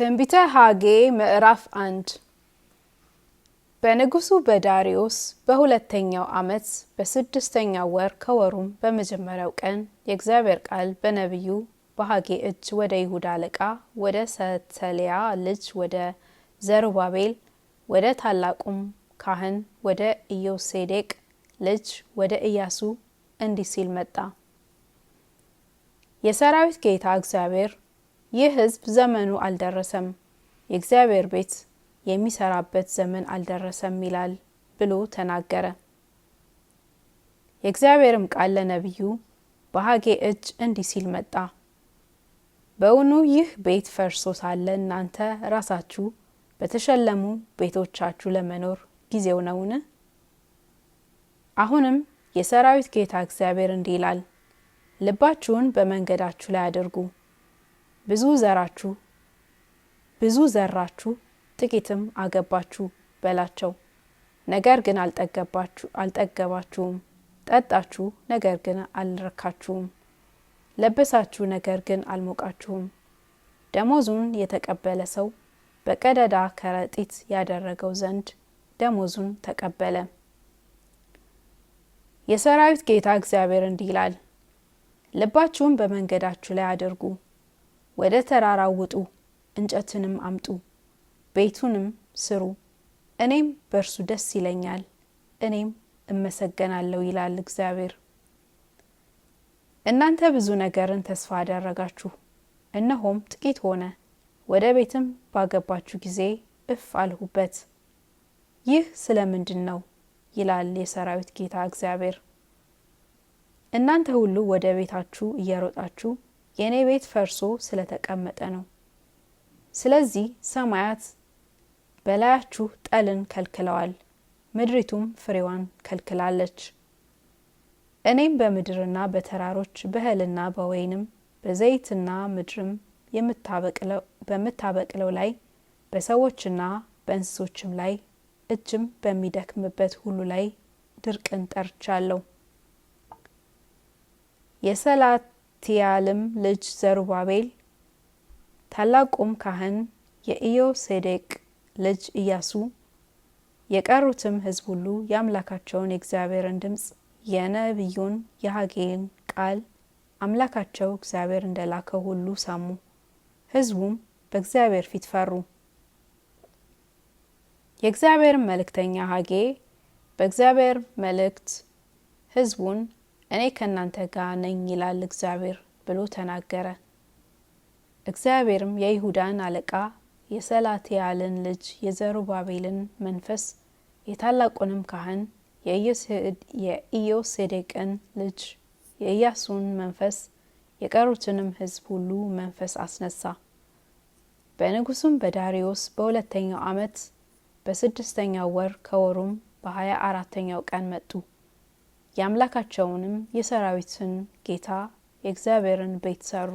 ትንቢተ ሐጌ ምዕራፍ 1 በንጉሱ በዳሪዮስ በሁለተኛው ዓመት በስድስተኛው ወር ከወሩም በመጀመሪያው ቀን የእግዚአብሔር ቃል በነቢዩ በሐጌ እጅ ወደ ይሁዳ አለቃ ወደ ሰተልያ ልጅ ወደ ዘሩባቤል ወደ ታላቁም ካህን ወደ ኢዮሴዴቅ ልጅ ወደ ኢያሱ እንዲህ ሲል መጣ። የሰራዊት ጌታ እግዚአብሔር ይህ ሕዝብ ዘመኑ አልደረሰም፣ የእግዚአብሔር ቤት የሚሰራበት ዘመን አልደረሰም ይላል ብሎ ተናገረ። የእግዚአብሔርም ቃል ለነቢዩ በሐጌ እጅ እንዲህ ሲል መጣ። በእውኑ ይህ ቤት ፈርሶ ሳለ እናንተ ራሳችሁ በተሸለሙ ቤቶቻችሁ ለመኖር ጊዜው ነውን? አሁንም የሰራዊት ጌታ እግዚአብሔር እንዲህ ይላል፣ ልባችሁን በመንገዳችሁ ላይ አድርጉ። ብዙ ዘራችሁ ጥቂትም አገባችሁ በላቸው። ነገር ግን አልጠገባችሁም፣ ጠጣችሁ ነገር ግን አልረካችሁም፣ ለበሳችሁ ነገር ግን አልሞቃችሁም። ደሞዙን የተቀበለ ሰው በቀዳዳ ከረጢት ያደረገው ዘንድ ደሞዙን ተቀበለ። የሰራዊት ጌታ እግዚአብሔር እንዲህ ይላል፣ ልባችሁን በመንገዳችሁ ላይ አድርጉ። ወደ ተራራው ውጡ፣ እንጨትንም አምጡ፣ ቤቱንም ስሩ። እኔም በእርሱ ደስ ይለኛል፣ እኔም እመሰገናለሁ ይላል እግዚአብሔር። እናንተ ብዙ ነገርን ተስፋ አደረጋችሁ፣ እነሆም ጥቂት ሆነ። ወደ ቤትም ባገባችሁ ጊዜ እፍ አልሁበት። ይህ ስለምንድን ነው? ይላል የሰራዊት ጌታ እግዚአብሔር። እናንተ ሁሉ ወደ ቤታችሁ እየሮጣችሁ የኔ ቤት ፈርሶ ስለተቀመጠ ነው። ስለዚህ ሰማያት በላያችሁ ጠልን ከልክለዋል፣ ምድሪቱም ፍሬዋን ከልክላለች። እኔም በምድርና በተራሮች በእህልና በወይንም በዘይትና ምድርም በምታበቅለው ላይ በሰዎችና በእንስሶችም ላይ እጅም በሚደክምበት ሁሉ ላይ ድርቅን ጠርቻለሁ። የሰላትያልም ልጅ ዘሩባቤል ታላቁም ካህን የኢዮሴዴቅ ልጅ ኢያሱ የቀሩትም ሕዝብ ሁሉ የአምላካቸውን የእግዚአብሔርን ድምፅ የነቢዩን የሐጌን ቃል አምላካቸው እግዚአብሔር እንደላከው ሁሉ ሰሙ። ሕዝቡም በእግዚአብሔር ፊት ፈሩ። የእግዚአብሔር መልእክተኛ ሐጌ በእግዚአብሔር መልእክት ሕዝቡን እኔ ከእናንተ ጋር ነኝ ይላል እግዚአብሔር ብሎ ተናገረ። እግዚአብሔርም የይሁዳን አለቃ የሰላትያልን ልጅ የዘሩባቤልን መንፈስ የታላቁንም ካህን የኢዮሴዴቅን ልጅ የኢያሱን መንፈስ የቀሩትንም ሕዝብ ሁሉ መንፈስ አስነሳ። በንጉሱም በዳሪዮስ በሁለተኛው ዓመት በስድስተኛው ወር ከወሩም በ24ኛው ቀን መጡ። የአምላካቸውንም የሰራዊትን ጌታ የእግዚአብሔርን ቤት ሰሩ።